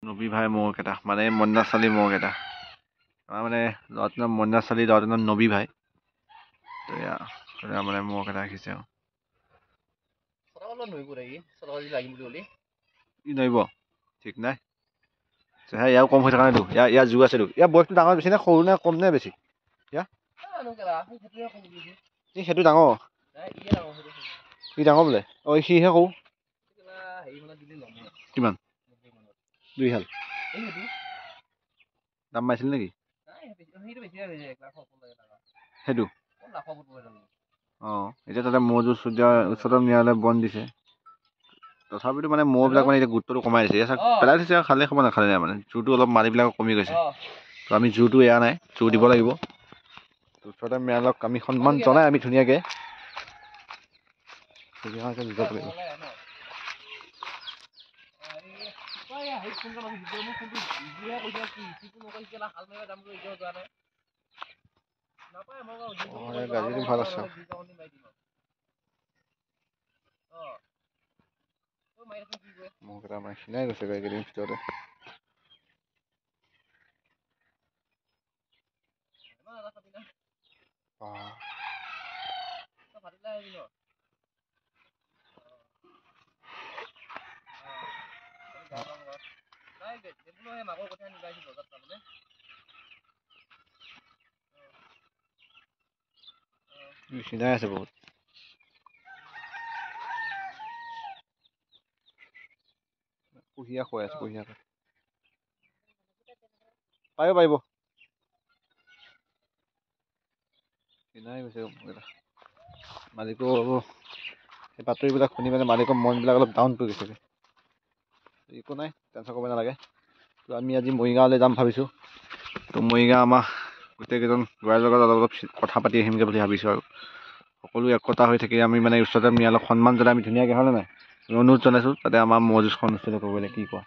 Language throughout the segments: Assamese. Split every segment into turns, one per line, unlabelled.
নবী ভাই মহকেইটা মানে মন্যাচালী মহকেইটা আমাৰ মানে ল'ৰাটোৰ নাম মন্যাচালী ল'ৰাটোৰ নাম নবী ভাই তো এয়া মানে মহকেইটা ৰাখিছে আৰু ই নৰিব ঠিক নাই হে ইয়াও কম হৈ থকা নাইতো ইয়াৰ জোৰ আছেতো ইয়াৰ বয়সটো ডাঙৰ বেছি নে সৰু নে কম নে বেছি ইয়া সেইটো ডাঙৰ ই ডাঙৰ বোলে অঁ সিহে কওঁ কিমান 2 হাল দাম পাইছিল নেকি সেইটো অঁ এতিয়া তাতে ম'হ যুঁজ উচ্চতম ন্যায়ালয়ে বন্ধ দিছে তথাপিতো মানে ম'হবিলাক মানে এতিয়া গুৰুত্বটো কমাই দিছে ইয়াত পেলাই দিছে খালে খাব নাখালে নাই মানে জোৰটো অলপ মাৰিবিলাক কমি গৈছে তো আমি জোৰটো এৰা নাই জোৰ দিব লাগিব উচ্চতম ন্যায়ালয়ক আমি সন্মান জনাই আমি ধুনীয়াকৈ যাব লাগিব গাড়ীটো ভাল আছে মহকেইটা আমাৰ খিনাই গৈছে এইকেইদিন ভিতৰতে খিনাই আছে বহুত কুঁহিয়া খুৱাই আছে কুঁহিয়া পাৰিব খিনাই গৈছে মালিকো সেই বাতৰিবিলাক শুনি মানে মালিকৰ মনবিলাক অলপ ডাউন পৰি গৈছে একো নাই টেনশ্যন কৰিব নালাগে তো আমি আজি মৰিগাঁৱলৈ যাম ভাবিছোঁ তো মৰিগাঁও আমাৰ গোটেইকেইজন ল'ৰাৰ লগত অলপ কথা পাতি আহিমগৈ বুলি ভাবিছোঁ আৰু সকলো একতা হৈ থাকি আমি মানে উচ্চতম ন্যায়ালয়ক সন্মান জনাই আমি ধুনীয়াকৈ হ'লে নাই অনুৰোধ জনাইছোঁ তাতে আমাৰ ম'হ যুঁজখন অনুষ্ঠিত কৰিবলৈ কি কোৱা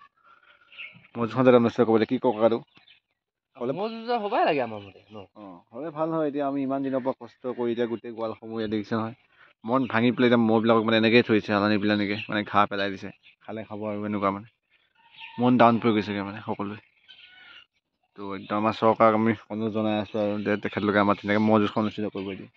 ম'হ যুঁজখন যাতে অনুষ্ঠিত কৰিবলৈ কি কওঁ ককাটো হ'বই লাগে আমাৰ মতে অঁ হ'লে ভাল হয় এতিয়া আমি ইমান দিনৰ পৰা কষ্ট কৰি এতিয়া গোটেই গোৱালসমূহ ইয়াত দেখিছে নহয় মন ভাঙি পেলাই এতিয়া মহবিলাকক মানে এনেকৈয়ে থৈছে আলানীবিলাকে মানে ঘাঁহ পেলাই দিছে খালে খাব আৰু এনেকুৱা মানে মন ডাউন পৰি গৈছেগৈ মানে সকলোৱে তো একদম আমাৰ চৰকাৰক আমি অনুৰোধ জনাই আছোঁ আৰু যে তেখেতলোকে আমাৰ ধুনীয়াকৈ ম'হ যুঁজখন অনুষ্ঠিত কৰিব দিয়ে